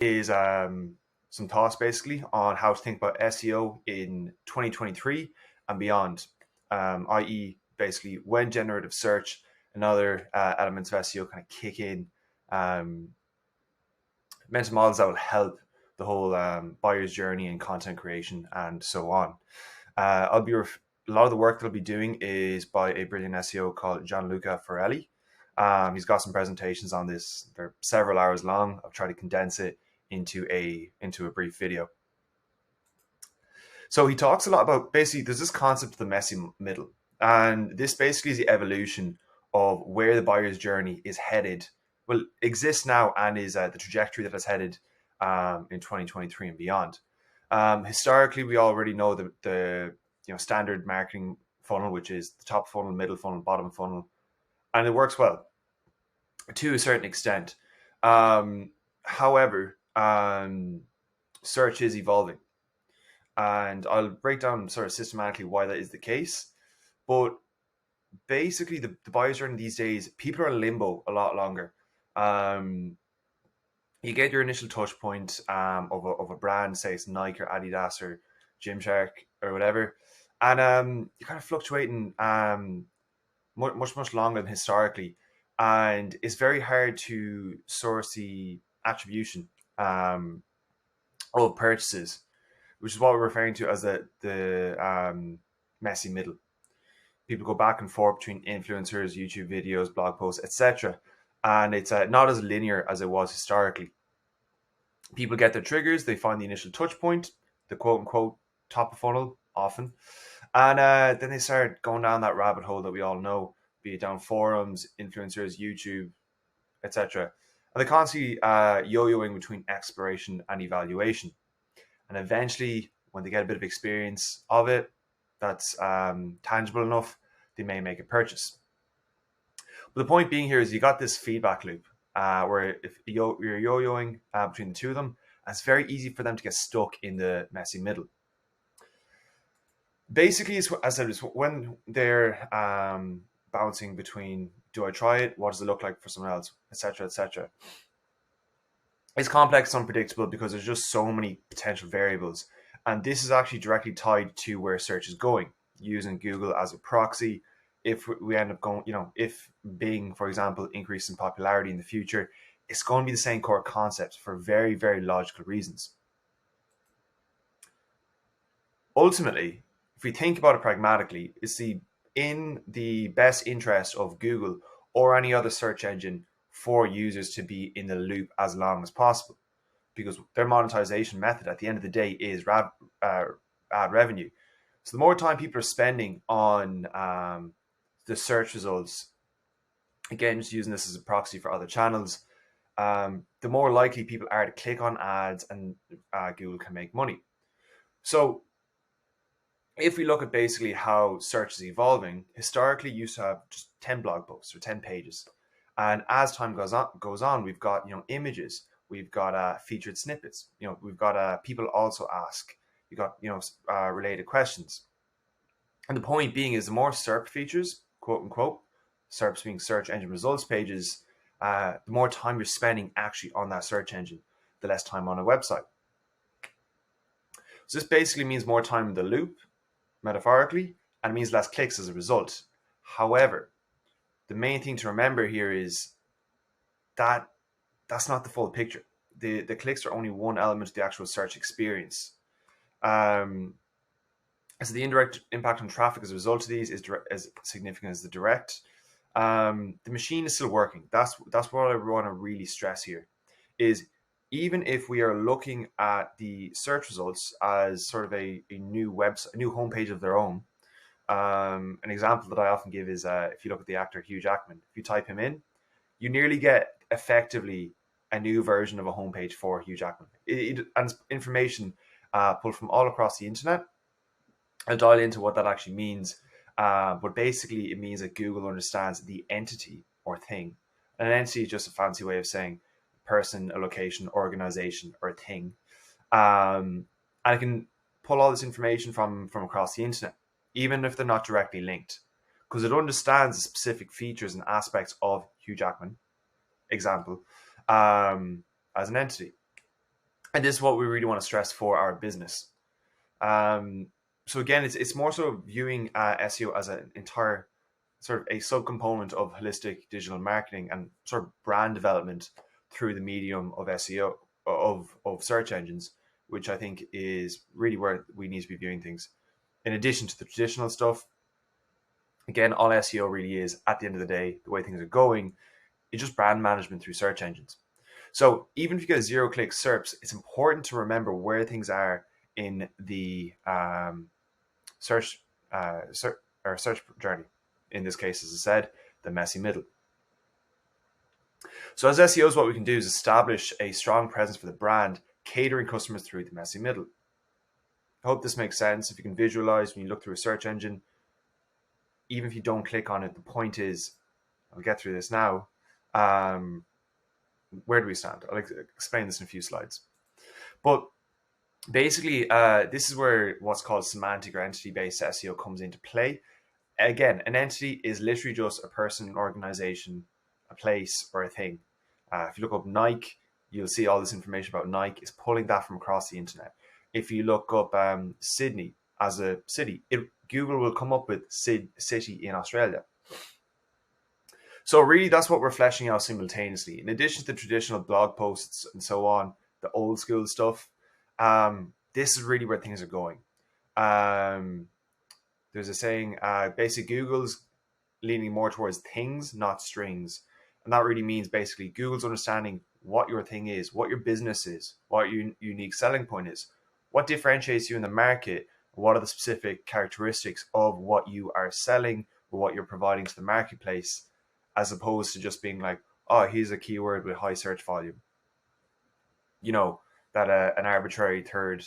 is some thoughts basically on how to think about SEO in 2023 and beyond, i.e., basically when generative search and other elements of SEO kind of kick in, mental models that will help the whole buyer's journey and content creation and so on. A lot of the work that I'll be doing is by a brilliant SEO called Gianluca Fiorelli. He's got some presentations on this. They're several hours long. I've tried to condense it into a brief video. So he talks a lot about basically there's this concept of the messy middle, and this basically is the evolution of where the buyer's journey is headed. Well, exists now and is the trajectory that is headed in 2023 and beyond. Historically, we already know the standard marketing funnel, which is the top funnel, middle funnel, bottom funnel, and it works well to a certain extent. However, search is evolving, and I'll break down sort of systematically why that is the case. But basically, the buyer's journey these days, people are in limbo a lot longer. You get your initial touch point of a brand, say it's Nike or Adidas or Gymshark or whatever, and you're kind of fluctuating much longer than historically, and it's very hard to source the attribution of purchases, which is what we're referring to as the messy middle. People go back and forth between influencers, YouTube videos, blog posts, etc., and it's not as linear as it was historically. People get their triggers, they find the initial touch point, the quote unquote top of funnel often, and then they start going down that rabbit hole that we all know, be it down forums, influencers, YouTube, etc. And they're constantly yo-yoing between exploration and evaluation. And eventually, when they get a bit of experience of it, that's tangible enough, they may make a purchase. But the point being here is you got this feedback loop where if you're yo-yoing between the two of them, and it's very easy for them to get stuck in the messy middle. Basically, as I said, it's when they're bouncing between, do I try it? What does it look like for someone else? Etc. etc. It's complex and unpredictable because there's just so many potential variables. And this is actually directly tied to where search is going, using Google as a proxy. If we end up going, if Bing, for example, increases in popularity in the future, it's going to be the same core concept for very, very logical reasons. Ultimately, if we think about it pragmatically, it's in the best interest of Google or any other search engine for users to be in the loop as long as possible, because their monetization method at the end of the day is ad revenue. So the more time people are spending on the search results, again, just using this as a proxy for other channels, the more likely people are to click on ads, and Google can make money. So if we look at basically how search is evolving, historically you used to have just 10 blog posts or 10 pages. And as time goes on, we've got images, we've got featured snippets, we've got people also ask, you got related questions. And the point being is the more SERP features, quote unquote, SERPs being search engine results pages, the more time you're spending actually on that search engine, the less time on a website. So this basically means more time in the loop, metaphorically, and it means less clicks as a result. However, the main thing to remember here is that that's not the full picture. The clicks are only one element of the actual search experience. So the indirect impact on traffic as a result of these is as significant as the direct. The machine is still working. That's what I want to really stress here, is even if we are looking at the search results as sort of a new website, a new homepage of their own. An example that I often give is if you look at the actor Hugh Jackman, if you type him in, you nearly get effectively a new version of a homepage for Hugh Jackman. And it's information pulled from all across the internet. I'll dial into what that actually means. But basically, it means that Google understands the entity or thing. And an entity is just a fancy way of saying person, a location, organization, or a thing. And it can pull all this information from across the internet, even if they're not directly linked, because it understands the specific features and aspects of Hugh Jackman, example, as an entity. And this is what we really want to stress for our business. So again, it's more so viewing SEO as an entire sort of a subcomponent of holistic digital marketing and sort of brand development through the medium of SEO of search engines, which I think is really where we need to be viewing things. In addition to the traditional stuff, again, all SEO really is at the end of the day, the way things are going, is just brand management through search engines. So even if you get zero-click SERPs, it's important to remember where things are in the search search journey. In this case, as I said, the messy middle. So as SEOs, what we can do is establish a strong presence for the brand, catering customers through the messy middle. I hope this makes sense. If you can visualize when you look through a search engine, even if you don't click on it, the point is, I'll get through this now. Where do we stand? I'll explain this in a few slides. But basically, this is where what's called semantic or entity-based SEO comes into play. Again, an entity is literally just a person, an organization, a place, or a thing. If you look up Nike, you'll see all this information about Nike. It's pulling that from across the internet. If you look up Sydney as a city, Google will come up with city in Australia. So really, that's what we're fleshing out simultaneously. In addition to the traditional blog posts and so on, the old school stuff, this is really where things are going. There's a saying, basically Google's leaning more towards things, not strings. And that really means basically Google's understanding what your thing is, what your business is, what your unique selling point is, what differentiates you in the market, what are the specific characteristics of what you are selling or what you're providing to the marketplace, as opposed to just being like, oh, here's a keyword with high search volume. You know, that an arbitrary third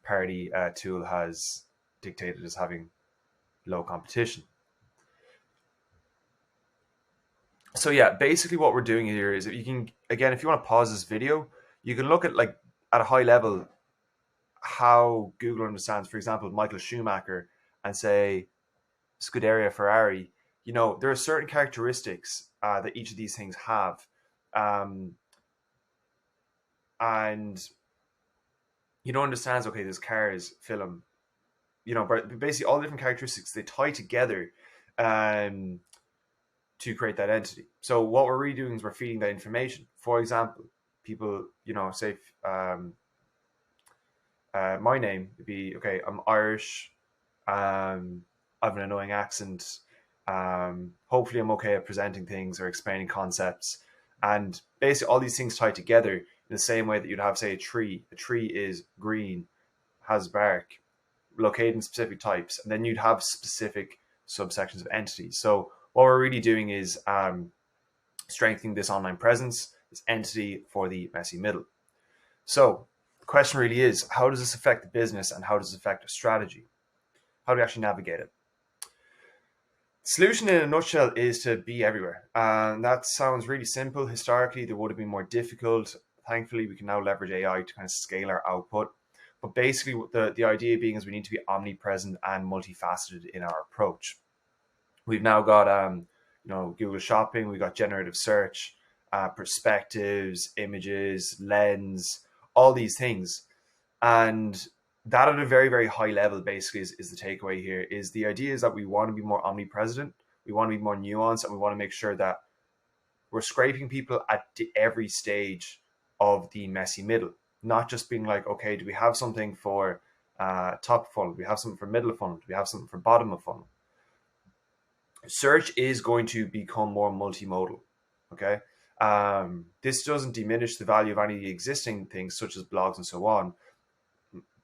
party tool has dictated as having low competition. So yeah, basically what we're doing here is, if you can, again, if you want to pause this video, you can look at, like, at a high level how Google understands, for example, Michael Schumacher and say Scuderia Ferrari. You know, there are certain characteristics that each of these things have, and you know, understands, okay, there's cars, film, you know, but basically all the different characteristics, they tie together um, to create that entity. So what we're really doing is we're feeding that information. For example, people, you know, say my name would be, okay, I'm Irish, I have an annoying accent, hopefully I'm okay at presenting things or explaining concepts. And basically all these things tie together in the same way that you'd have, say, a tree. A tree is green, has bark, located in specific types, and then you'd have specific subsections of entities. So what we're really doing is strengthening this online presence, this entity for the messy middle. So the question really is, how does this affect the business and how does it affect our strategy? How do we actually navigate it? The solution in a nutshell is to be everywhere. And that sounds really simple. Historically, there would have been more difficult. Thankfully, we can now leverage AI to kind of scale our output. But basically, the idea being is we need to be omnipresent and multifaceted in our approach. We've now got you know, Google Shopping, we've got generative search, perspectives, images, lens, all these things. And that at a very, very high level basically is the takeaway here. Is the idea is that we want to be more omnipresent, we want to be more nuanced, and we want to make sure that we're scraping people at every stage of the messy middle. Not just being like, okay, do we have something for top of funnel? Do we have something for middle of funnel? Do we have something for bottom of funnel? Search is going to become more multimodal. Okay. This doesn't diminish the value of any of the existing things such as blogs and so on.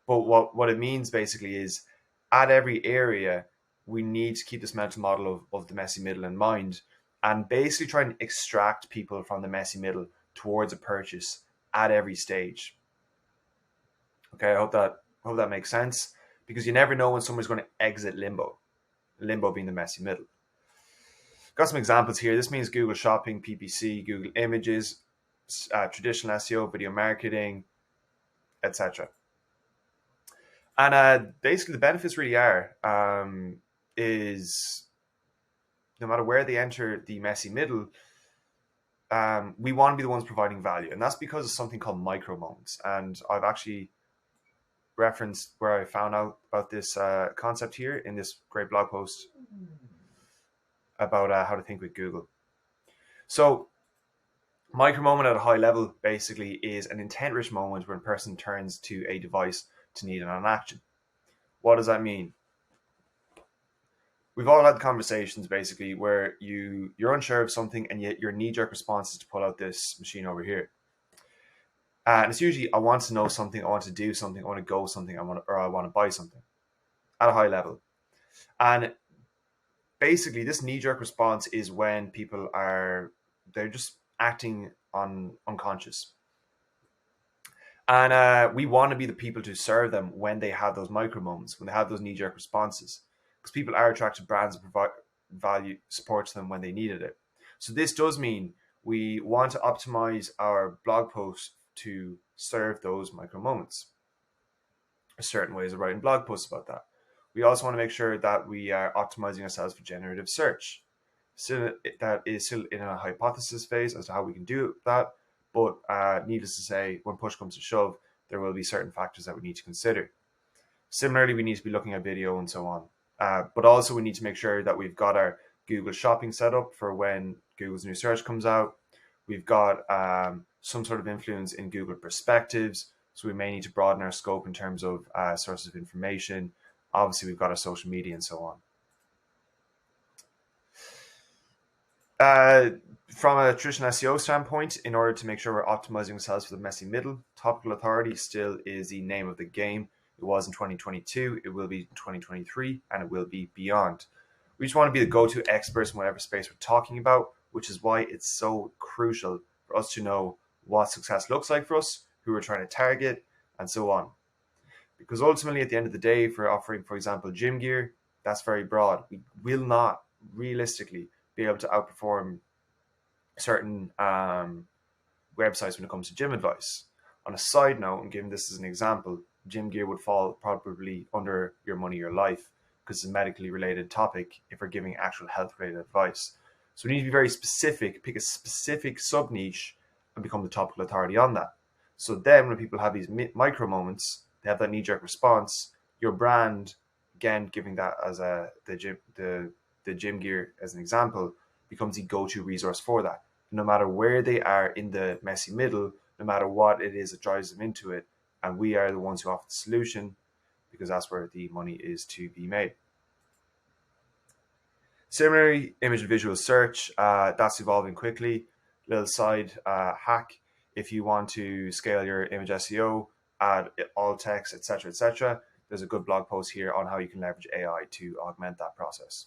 But what it means basically is, at every area, we need to keep this mental model of the messy middle in mind, and basically try and extract people from the messy middle towards a purchase at every stage. Okay, I hope that makes sense, because you never know when someone's going to exit limbo. Limbo being the messy middle. Got some examples here. This means Google Shopping, PPC, Google Images, traditional SEO, video marketing, etc. And basically, the benefits really are is no matter where they enter the messy middle, we want to be the ones providing value, and that's because of something called micro moments. And I've actually referenced where I found out about this concept here in this great blog post about how to think with Google. So micro moment at a high level basically is an intent-rich moment when a person turns to a device to need an action. What does that mean? We've all had conversations basically where you're unsure of something, and yet your knee-jerk response is to pull out this machine over here. And it's usually, I want to know something, I want to do something, I want to go something, I want to buy something at a high level. And basically, this knee-jerk response is when people they're just acting on unconscious. And we want to be the people to serve them when they have those micro moments, when they have those knee-jerk responses, because people are attracted to brands that provide value, support to them when they needed it. So this does mean we want to optimize our blog posts to serve those micro moments. There's certain ways of writing blog posts about that. We also want to make sure that we are optimizing ourselves for generative search. So that is still in a hypothesis phase as to how we can do that. But needless to say, when push comes to shove, there will be certain factors that we need to consider. Similarly, we need to be looking at video and so on. But also we need to make sure that we've got our Google Shopping set up for when Google's new search comes out. We've got some sort of influence in Google Perspectives. So we may need to broaden our scope in terms of sources of information. Obviously, we've got our social media and so on. From a traditional SEO standpoint, in order to make sure we're optimizing ourselves for the messy middle, topical authority still is the name of the game. It was in 2022, it will be in 2023, and it will be beyond. We just want to be the go-to experts in whatever space we're talking about, which is why it's so crucial for us to know what success looks like for us, who we're trying to target, and so on. Because ultimately, at the end of the day, if we're offering, for example, gym gear, that's very broad. We will not realistically be able to outperform certain websites when it comes to gym advice. On a side note, and given this as an example, gym gear would fall probably under your money, your life, because it's a medically related topic if we're giving actual health related advice. So we need to be very specific, pick a specific sub niche and become the topical authority on that. So then when people have these micro moments, they have that knee jerk response, your brand, again, giving that as the gym gear as an example, becomes the go-to resource for that. No matter where they are in the messy middle, no matter what it is that drives them into it, and we are the ones who offer the solution, because that's where the money is to be made. Similarly, image and visual search, that's evolving quickly. Little side hack, if you want to scale your image SEO, add alt text, etc., there's a good blog post here on how you can leverage AI to augment that process.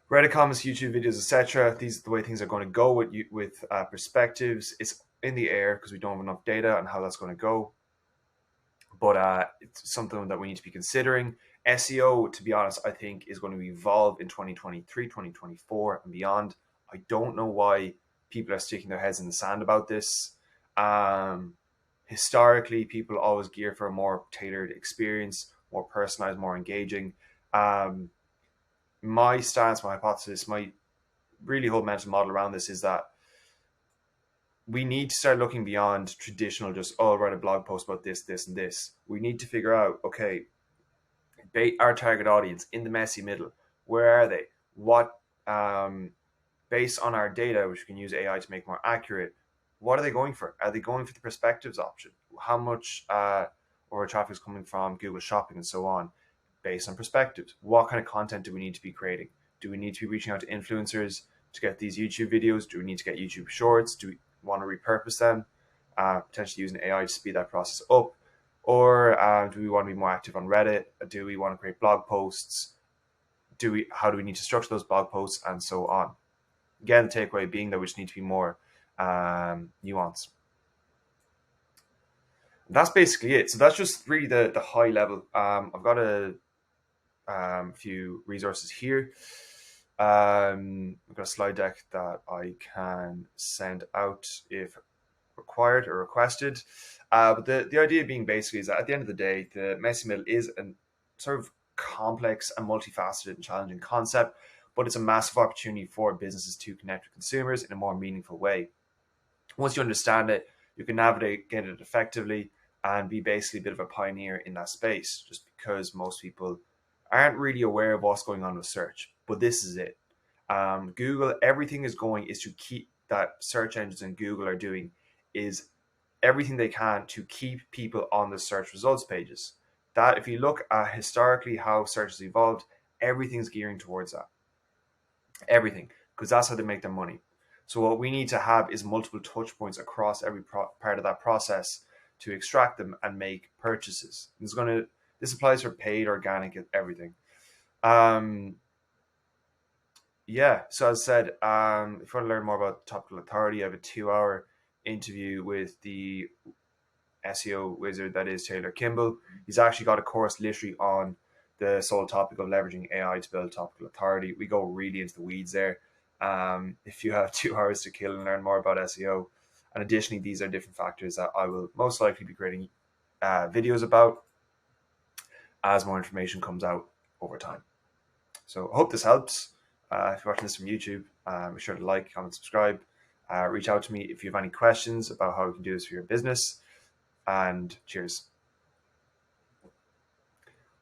Reddit comments, YouTube videos, etc. These are the way things are going to go with perspectives. It's in the air because we don't have enough data on how that's going to go. But it's something that we need to be considering. SEO, to be honest, I think is going to evolve in 2023, 2024 and beyond. I don't know why people are sticking their heads in the sand about this. Historically, people always gear for a more tailored experience, more personalized, more engaging. My stance, my hypothesis, my really whole mental model around this is that we need to start looking beyond traditional just, oh, I'll write a blog post about this, this, and this. We need to figure out, okay, our target audience in the messy middle, where are they? What, based on our data, which we can use AI to make more accurate, what are they going for? Are they going for the perspectives option? How much of our traffic is coming from Google Shopping and so on, based on perspectives? What kind of content do we need to be creating? Do we need to be reaching out to influencers to get these YouTube videos? Do we need to get YouTube Shorts? Do we want to repurpose them? Potentially using AI to speed that process up? Or do we want to be more active on Reddit? Do we want to create blog posts? How do we need to structure those blog posts and so on? Again, the takeaway being that we just need to be more nuanced. That's basically it. So that's just really the high level. I've got a few resources here. I've got a slide deck that I can send out if required or requested. But the idea being basically is that at the end of the day, the messy middle is a sort of complex and multifaceted and challenging concept, but it's a massive opportunity for businesses to connect with consumers in a more meaningful way. Once you understand it, you can navigate it effectively and be basically a bit of a pioneer in that space, just because most people aren't really aware of what's going on with search. But this is it. Google, everything is to keep that search engines and Google are doing is everything they can to keep people on the search results pages. That if you look at historically how search has evolved, everything's gearing towards that. Everything, because that's how they make their money. So what we need to have is multiple touch points across every part of that process to extract them and make purchases. This applies for paid, organic, everything. Um, yeah. So as I said, if you want to learn more about Topical Authority, I have a 2-hour interview with the SEO wizard that is Taylor Kimball. He's actually got a course literally on the sole topic of leveraging AI to build topical authority. We go really into the weeds there. If you have 2 hours to kill and learn more about SEO, and additionally, these are different factors that I will most likely be creating videos about as more information comes out over time. So I hope this helps. If you're watching this from YouTube, be sure to like, comment, subscribe. Reach out to me if you have any questions about how we can do this for your business. And cheers.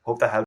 Hope that helps.